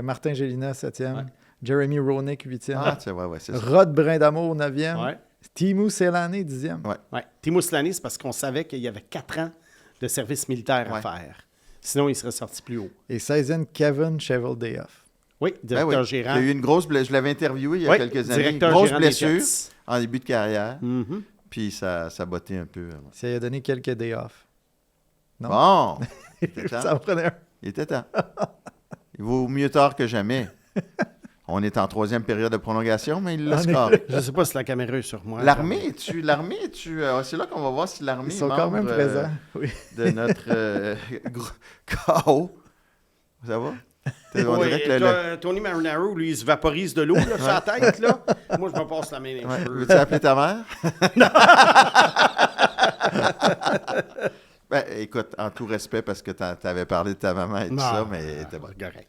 Martin Gélina, 7e. Ouais. Jeremy Roenick, 8e. Ah, c'est ouais, c'est ça. Rod Brindamour, 9e. Ouais. Timu Selani, 10e. Ouais. Ouais. Timo Slanis, c'est parce qu'on savait qu'il y avait 4 ans de service militaire à Ouais. faire. Sinon, il serait sorti plus haut. Et 16e, Kevin Cheveldayoff. Oui, Ben directeur oui. gérant. Il y a eu une grosse blessure. Je l'avais interviewé il y a Oui, quelques années. directeur Grosse gérant des blessure Jets. en début de carrière. Mhm. Puis ça a botté un peu. Ça lui a donné quelques day off. Non. Bon! Il était Ça temps. en prenait un. Il était temps. Il vaut mieux tard que jamais. On est en troisième période de prolongation, mais il l'a En scoré. Je ne sais pas si la caméra est sur moi. L'armée, c'est là qu'on va voir si l'armée Ils sont est quand même membre, présents. Oui. de notre KO. Ça va? On Oui, dirait que le- Tony Marinaro, lui, il se vaporise de l'eau là, sur la tête. Là. Moi, je me passe la main dans les Ouais. cheveux. Veux-tu appeler ta mère? Ben, écoute, en tout respect, parce que tu avais parlé de ta maman et tout ça, mais t'es bon. Correct.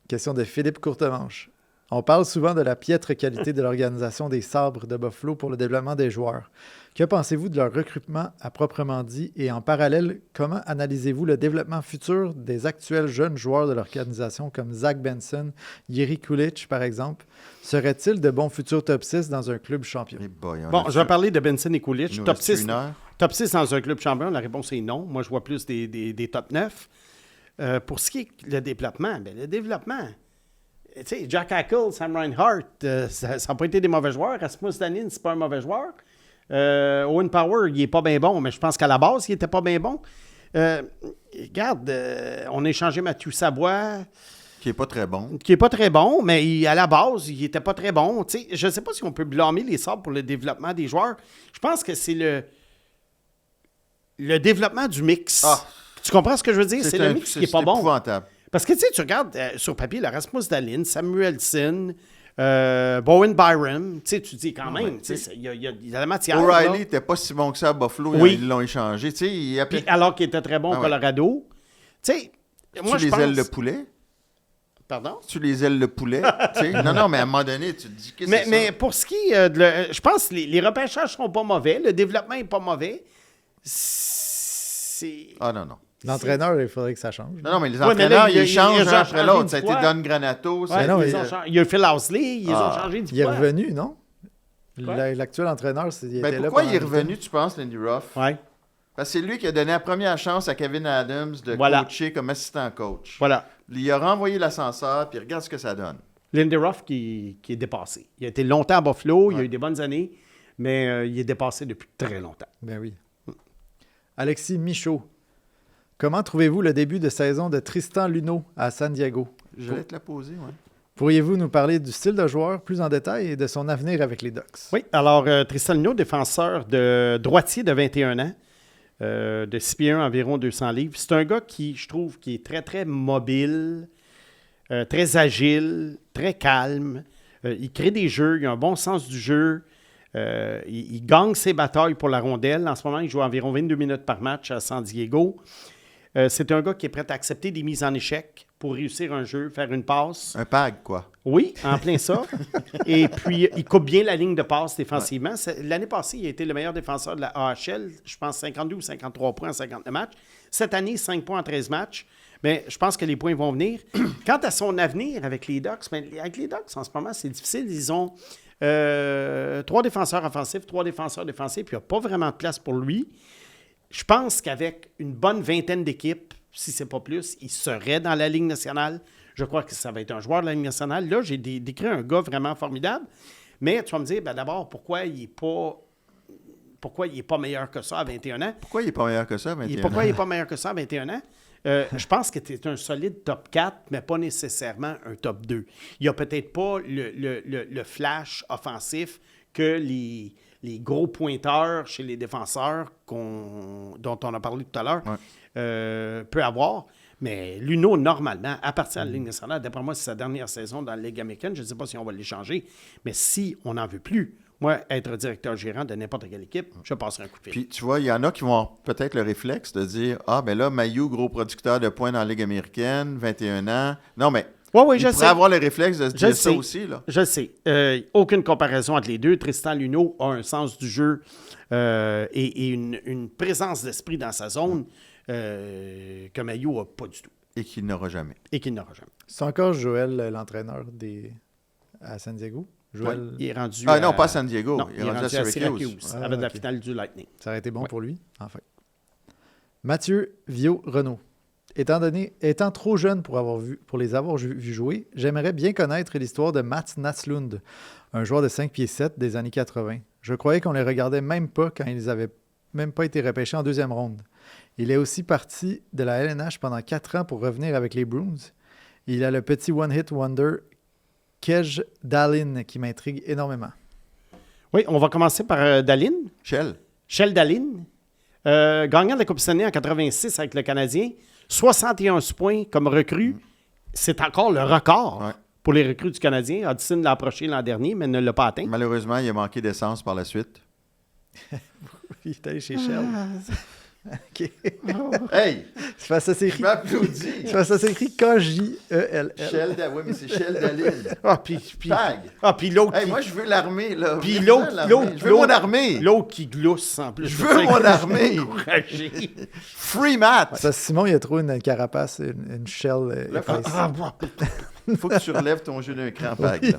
Question de Philippe Courtemanche. On parle souvent de la piètre qualité de l'organisation des Sabres de Buffalo pour le développement des joueurs. Que pensez-vous de leur recrutement à proprement dit et en parallèle, comment analysez-vous le développement futur des actuels jeunes joueurs de l'organisation comme Zach Benson, Jiri Kulich par exemple? Seraient-ils de bons futurs top 6 dans un club champion? Eh boy, on Bon, a-tu- je vais parler de Benson et Kulich. il nous Top reste 6, une heure? top 6 dans un club champion, la réponse est non. Moi, je vois plus des top 9. Pour ce qui est le développement, le développement, tu sais, Jack Eichel, Sam Reinhart, ça n'a pas été des mauvais joueurs. Rasmus Danin, c'est pas un mauvais joueur. Owen Power, il n'est pas bien bon, mais je pense qu'à la base, il n'était pas bien bon. Regarde, on a échangé Mathieu Savoie. Qui est pas très bon. Qui n'est pas très bon, mais à la base, il n'était pas très bon. Tu sais, je ne sais pas si on peut blâmer les Sabres pour le développement des joueurs. Je pense que c'est le développement du mix. Ah. Tu comprends ce que je veux dire? C'est le mix qui n'est pas bon. C'est épouvantable. Parce que tu sais, tu regardes sur papier le Rasmus Dahlin, Samuelsson, Bowen Byram, tu sais, tu dis quand même, tu sais, il y a de la matière. O'Reilly n'était pas si bon que ça à Buffalo, Oui. ils l'ont échangé. Tu sais, Puis, alors qu'il était très bon au Colorado. Tu sais, moi je pense... ailes de poulet? Pardon? Tu les ailes de poulet? Tu sais, non, mais à un moment donné, tu te dis que c'est ça. Mais pour ce qui est je pense que les repêchages sont pas mauvais, le développement est pas mauvais. C'est... Ah non. L'entraîneur, il faudrait que ça change. Non, mais les Ouais, mais entraîneurs, là, ils changent ils ont un après changé l'autre. une Ça a été fois. Don Granato. Ouais, non, il y a Phil Housley, ils ont changé du Il est fois. revenu, non? Quoi? L'actuel entraîneur, il était là. Pourquoi il est pendant revenu, tu penses, Lindy Ruff? Ouais, Parce que c'est lui qui a donné la première chance à Kevin Adams de Voilà. coacher comme assistant coach. voilà. Il a renvoyé l'ascenseur, puis regarde ce que ça donne. Lindy Ruff qui est dépassé. Il a été longtemps à Buffalo, il a eu des bonnes années, mais il est dépassé depuis très longtemps. Ben oui. Alexis Michaud. Comment trouvez-vous le début de saison de Tristan Luneau à San Diego? Je vais te la poser, oui. Pourriez-vous nous parler du style de joueur plus en détail et de son avenir avec les Ducks? Oui, alors Tristan Luneau, défenseur de droitier de 21 ans, de 6 pieds 1, environ 200 livres. C'est un gars qui, je trouve, qui est très, très mobile, très agile, très calme. Il crée des jeux, il a un bon sens du jeu. Il gagne ses batailles pour la rondelle. En ce moment, il joue environ 22 minutes par match à San Diego. C'est un gars qui est prêt à accepter des mises en échec pour réussir un jeu, faire une passe. Un pag, quoi. Oui, en plein ça. Et puis, il coupe bien la ligne de passe défensivement. L'année passée, il a été le meilleur défenseur de la AHL. Je pense 52 ou 53 points en 59 matchs. Cette année, 5 points en 13 matchs. Mais je pense que les points vont venir. Quant à son avenir avec les Ducks, avec les Ducks, en ce moment, c'est difficile. Ils ont 3 défenseurs offensifs, 3 défenseurs défensifs, puis il n'y a pas vraiment de place pour lui. Je pense qu'avec une bonne vingtaine d'équipes, si ce n'est pas plus, il serait dans la Ligue nationale. Je crois que ça va être un joueur de la Ligue nationale. Là, j'ai décrit un gars vraiment formidable. Mais tu vas me dire, d'abord, pourquoi il n'est pas meilleur que ça à 21 ans? Pourquoi il n'est pas meilleur que ça à 21 ans? Pourquoi il n'est pas meilleur que ça à 21 ans? Je pense que tu es un solide top 4, mais pas nécessairement un top 2. Il n'y a peut-être pas le flash offensif que les gros pointeurs chez les défenseurs dont on a parlé tout à l'heure peut avoir. Mais Luneau, normalement, appartient à la Ligue nationale. D'après moi, c'est sa dernière saison dans la Ligue américaine. Je ne sais pas si on va l'échanger. Mais si on n'en veut plus, moi, être directeur gérant de n'importe quelle équipe, je passerai un coup de fil. Puis, tu vois, il y en a qui vont avoir peut-être le réflexe de dire « Ah, ben là, Mailloux, gros producteur de points dans la Ligue américaine, 21 ans. » Non, mais Oui, il pourrait avoir le réflexe de se dire ça aussi, là. Je le sais. Aucune comparaison entre les deux. Tristan Luneau a un sens du jeu et une présence d'esprit dans sa zone que Mailloux n'a pas du tout. Et qu'il n'aura jamais. C'est encore Joël, l'entraîneur à San Diego? Joël... Il est rendu non, pas à San Diego. Non, il est rendu à Syracuse. avec la finale du Lightning. Ça aurait été bon pour lui, enfin. Mathieu Viau-Renaud. Étant trop jeune pour les avoir vus jouer, j'aimerais bien connaître l'histoire de Mats Naslund, un joueur de 5 pieds 7 des années 80. Je croyais qu'on les regardait même pas quand ils n'avaient même pas été repêchés en deuxième ronde. Il est aussi parti de la LNH pendant 4 ans pour revenir avec les Bruins. Il a le petit one-hit wonder Kej Dahlin qui m'intrigue énormément. Oui, on va commencer par Dahlin. Shell Dahlin. Gagnant de la Coupe Stanley en 86 avec le Canadien. 71 points comme recrue. C'est encore le record pour les recrues du Canadien. Hudson l'a approché l'an dernier, mais ne l'a pas atteint. Malheureusement, il a manqué d'essence par la suite. Il est allé chez Shell. OK. Hey! Ça s'écrit. Je m'applaudis. Ça s'écrit K-J-E-L-L. Oui, mais c'est Shell Dahlin. Puis l'autre. Hey, moi, je veux l'armée, là. Puis l'autre. Je veux mon armée. L'autre qui glousse en plus. Je veux mon armée. Free Matt. Ça, Simon, il a trouvé une carapace, une shell. Il faut que tu relèves ton jeu d'un cran, Pag.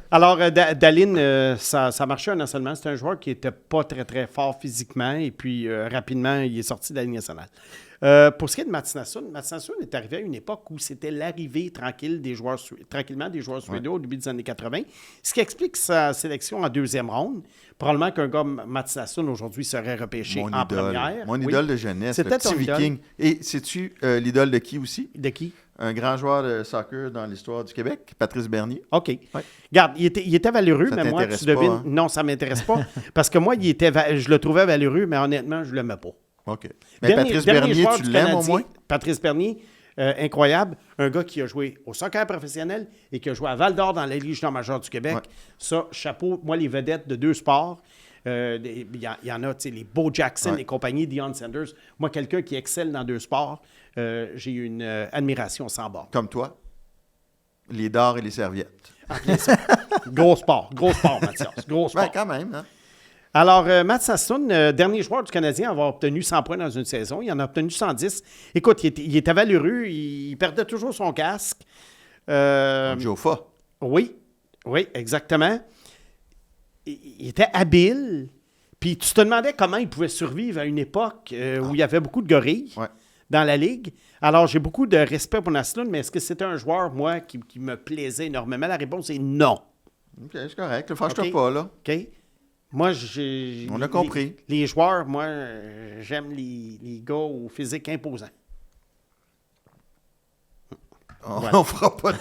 Alors, Dahlin, ça marchait un seulement. C'est un joueur qui n'était pas très, très fort physiquement. Et puis, rapidement, il est sorti de la Ligue nationale. Pour ce qui est de Mats Naslund est arrivé à une époque où c'était l'arrivée tranquillement des joueurs suédois au début des années 80, ce qui explique sa sélection en deuxième ronde. Probablement qu'un gars, Mats Naslund, aujourd'hui, serait repêché première. Mon idole de jeunesse, C'était le petit Viking. Et sais-tu l'idole de qui aussi? De qui? un grand joueur de soccer dans l'histoire du Québec, Patrice Bernier. OK. Regarde, il était valeureux, Ça mais moi, t'intéresse tu devines... pas, hein? Non, ça ne m'intéresse pas. Parce que moi, je le trouvais valeureux, mais honnêtement, je ne l'aimais pas. OK. Mais Patrice Bernier, joueur tu du l'aimes au Canadien, moins? Patrice Bernier, incroyable. Un gars qui a joué au soccer professionnel et qui a joué à Val-d'Or dans la Ligue junior majeure du Québec. Ouais. Ça, chapeau. Moi, les vedettes de deux sports, il y en a, tu sais, les Bo Jackson Ouais. et compagnie, Deion Sanders. Moi, quelqu'un qui excelle dans deux sports, j'ai une admiration sans bord. Comme toi. Les dards et les serviettes. En plein ça. Gros sport, Mathias. Gros sport. Ben, quand même, hein? Alors, Matt Sassoon, dernier joueur du Canadien à avoir obtenu 100 points dans une saison. Il en a obtenu 110. Écoute, il était valeureux. Il perdait toujours son casque. Jofa. Oui, exactement. Il était habile. Puis tu te demandais comment il pouvait survivre à une époque où il y avait beaucoup de gorilles Ouais. dans la Ligue. Alors, j'ai beaucoup de respect pour Naslund, mais est-ce que c'était un joueur, moi, qui me plaisait énormément? La réponse est non. OK, c'est correct. Fâche-toi OK. pas, là. OK? Moi, On a compris. Les joueurs, moi, j'aime les gars au physique imposant. On fera pas de...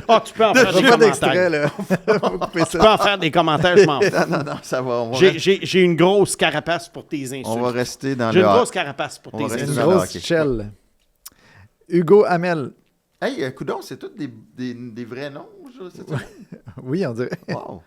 Ah, tu peux en faire Pas des d'extrait, commentaires. là. Faut couper Tu ça. peux en faire des commentaires, je m'en fous. Non, ça va. J'ai une grosse carapace pour tes insultes. On va rester dans J'ai le... une grosse carapace pour On tes va rester Une insultes. dans le grosse hockey. shell. Hugo Hamel. Hey, coudonc, c'est tous des vrais noms, cette semaine? Oui, on dirait. Wow,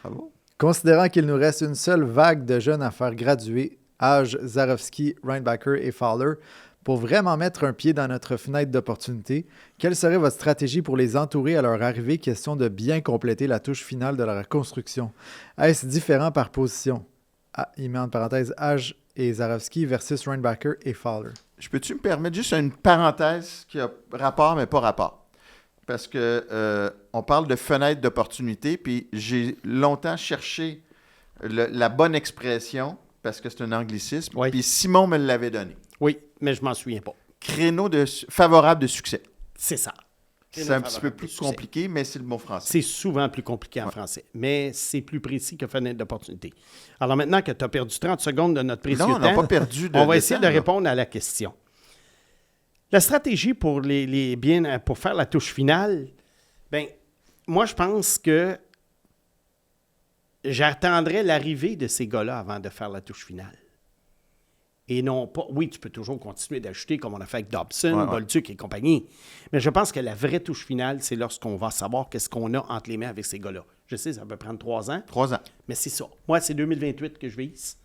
bravo. Considérant qu'il nous reste une seule vague de jeunes à faire graduer, âge, Zarovski, Reinbacher et Fowler, pour vraiment mettre un pied dans notre fenêtre d'opportunité, quelle serait votre stratégie pour les entourer à leur arrivée, question de bien compléter la touche finale de leur construction? Est-ce différent par position? Ah, il met en parenthèse âge et Zarovski versus Reinbacher et Fowler. Peux-tu me permettre juste une parenthèse qui a rapport, mais pas rapport? Parce que on parle de fenêtre d'opportunité, puis j'ai longtemps cherché la bonne expression, parce que c'est un anglicisme, Oui. puis Simon me l'avait donné. Oui, mais je m'en souviens pas. Créneau favorable de succès. C'est ça. C'est un petit peu plus compliqué, mais c'est le mot français. C'est souvent plus compliqué en français, mais c'est plus précis que fenêtre d'opportunité. Alors maintenant que tu as perdu 30 secondes de notre précieux Non, on n'a temps, pas perdu de on va de essayer temps, de là. répondre à la question. La stratégie pour pour faire la touche finale, bien, moi, je pense que j'attendrais l'arrivée de ces gars-là avant de faire la touche finale. Et non pas... Oui, tu peux toujours continuer d'ajouter comme on a fait avec Dobson, Ouais. Bolduc et compagnie. Mais je pense que la vraie touche finale, c'est lorsqu'on va savoir qu'est-ce qu'on a entre les mains avec ces gars-là. Je sais, ça peut prendre 3 ans, 3 ans. mais c'est ça. Moi, c'est 2028 que je vise.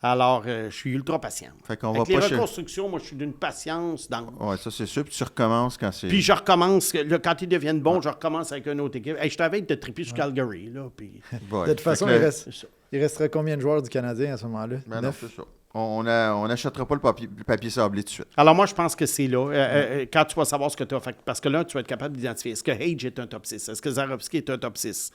Alors, je suis ultra patient. Fait qu'on Avec va les pas reconstructions, moi, je suis d'une patience dans... Oui, ça c'est sûr. Puis tu recommences quand c'est... Puis je recommence, là, quand ils deviennent bons, je recommence avec une autre équipe. Hey, je t'avais de triper sur Calgary, là, puis Ouais. De toute façon, Fait que c'est ça. il resterait combien de joueurs du Canadien à ce moment-là? Ben non, 9? c'est ça. On n'achètera pas le papier sablé tout de suite. Alors moi, je pense que c'est là, quand tu vas savoir ce que tu as fait, parce que là, tu vas être capable d'identifier. Est-ce que Hage est un top 6? Est-ce que Zarovski est un top 6?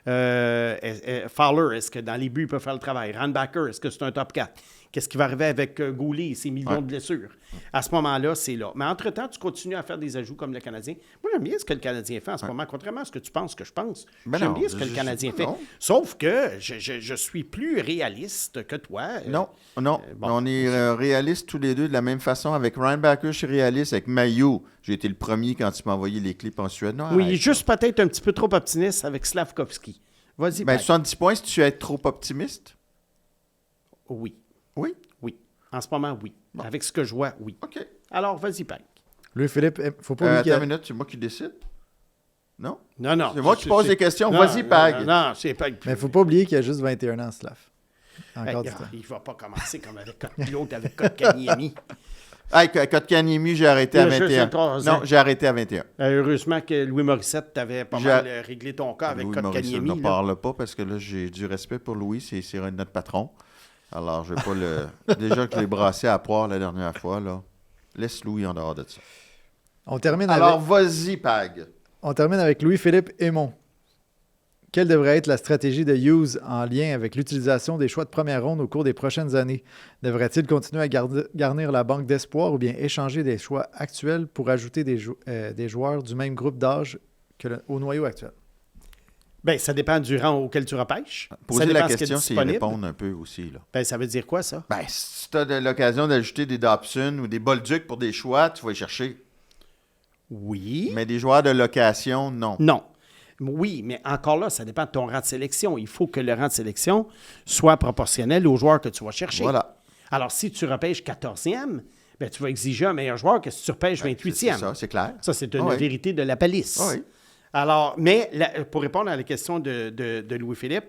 Fowler, est-ce que dans les buts, il peut faire le travail? Reinbacher, est-ce que c'est un top 4? Qu'est-ce qui va arriver avec Goulet et ses millions de blessures? À ce moment-là, c'est là. Mais entre-temps, tu continues à faire des ajouts comme le Canadien. Moi, j'aime bien ce que le Canadien fait en ce moment, contrairement à ce que tu penses que je pense. Ben J'aime non, bien ce que le Canadien fait. non. Sauf que je suis plus réaliste que toi. Non. bon. On est réalistes tous les deux de la même façon. Avec Reinbacher, je suis réaliste. Avec Mailloux, j'ai été le premier quand tu m'as envoyé les clips en Suède. Non, Oui, arrête. juste peut-être un petit peu trop optimiste avec Slavkovski. Vas-y, Ben, Pat. 70 points, si tu es trop optimiste. Oui. Oui. Oui. En ce moment, oui. Avec ce que je vois, oui. OK. Alors, vas-y, Pat. Louis-Philippe, faut pas oublier Attends une qu'il minute, c'est moi qui décide? Non? Non, non. C'est moi qui pose des questions. Non, Vas-y, Pag. Non, c'est Pag. mais faut pas oublier qu'il y a juste 21 ans, Slav. Encore du temps. Il ne va pas commencer comme avec l'autre, avec Kotkaniemi. Hey, Kotkaniemi, j'ai arrêté Il à a juste 21. 14 ans. Non, j'ai arrêté à 21. Heureusement que Louis Morissette t'avait pas mal réglé ton cas avec Louis Morissette Kotkaniemi. ne là. parle pas parce que là, j'ai du respect pour Louis. C'est notre patron. Alors, je vais pas le... Déjà que je l'ai brassé à poire la dernière fois, là. Laisse Louis en dehors de ça. On termine Alors, vas-y, Pag. avec Louis-Philippe Aymon. Quelle devrait être la stratégie de Hughes en lien avec l'utilisation des choix de première ronde au cours des prochaines années? Devrait-il continuer à garnir la banque d'espoir ou bien échanger des choix actuels pour ajouter des joueurs du même groupe d'âge au noyau actuel? Bien, ça dépend du rang auquel tu repêches. Ça Poser dépend la ce qui est question, c'est y disponible. répondre un peu aussi, là. Ben, ça veut dire quoi, ça? Ben, si tu as l'occasion d'ajouter des Dobson ou des Bolduc pour des choix, tu vas y chercher. Oui. Mais des joueurs de location, non. Non. Oui, mais encore là, ça dépend de ton rang de sélection. Il faut que le rang de sélection soit proportionnel aux joueurs que tu vas chercher. Voilà. Alors, si tu repêches 14e, ben, tu vas exiger un meilleur joueur que si tu repêches 28e. C'est ça, c'est clair. Ça, c'est une Oui. vérité de la palisse. Oui. Alors, mais pour répondre à la question de Louis-Philippe,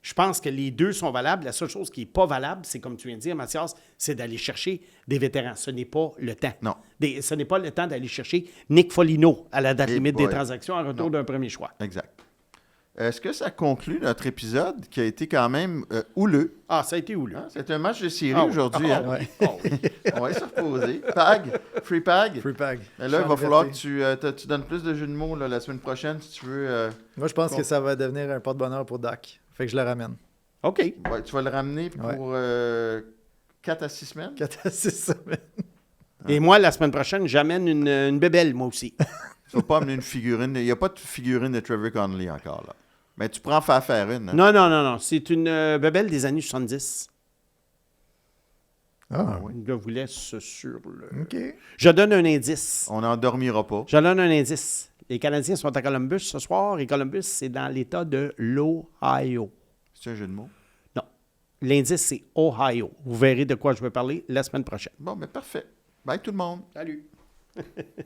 je pense que les deux sont valables. La seule chose qui n'est pas valable, c'est comme tu viens de dire, Mathias, c'est d'aller chercher des vétérans. Ce n'est pas le temps. Non. Ce n'est pas le temps d'aller chercher Nick Foligno à la date Et limite boy. des transactions en retour d'un premier choix. Exact. Est-ce que ça conclut notre épisode qui a été quand même houleux? Ah, ça a été houleux. Hein? C'est un match de série Ah oui. aujourd'hui. Ah hein? oui. Ah oui. On va se reposer. Pag, free pag. Free Pag. Mais là, il va Champ falloir que liberté. tu donnes plus de jeux de mots là, la semaine prochaine si tu veux. Moi, je pense que ça va devenir un porte-bonheur pour Doc. Fait que je le ramène. OK. Ouais, tu vas le ramener pour 4 à 6 semaines. 4 à 6 semaines. Et moi, la semaine prochaine, j'amène une bébelle, moi aussi. Tu vas pas amener une figurine. Il n'y a pas de figurine de Trevor Connolly encore. Là. Mais tu pourras en faire une. Hein? Non. C'est une bébelle des années 70. Ah, Je vous laisse sur le... OK. Je donne un indice. On n'en dormira pas. Je donne un indice. Les Canadiens sont à Columbus ce soir et Columbus, c'est dans l'État de l'Ohio. C'est un jeu de mots. Non. L'indice, c'est Ohio. Vous verrez de quoi je veux parler la semaine prochaine. Bon, mais parfait. Bye tout le monde. Salut.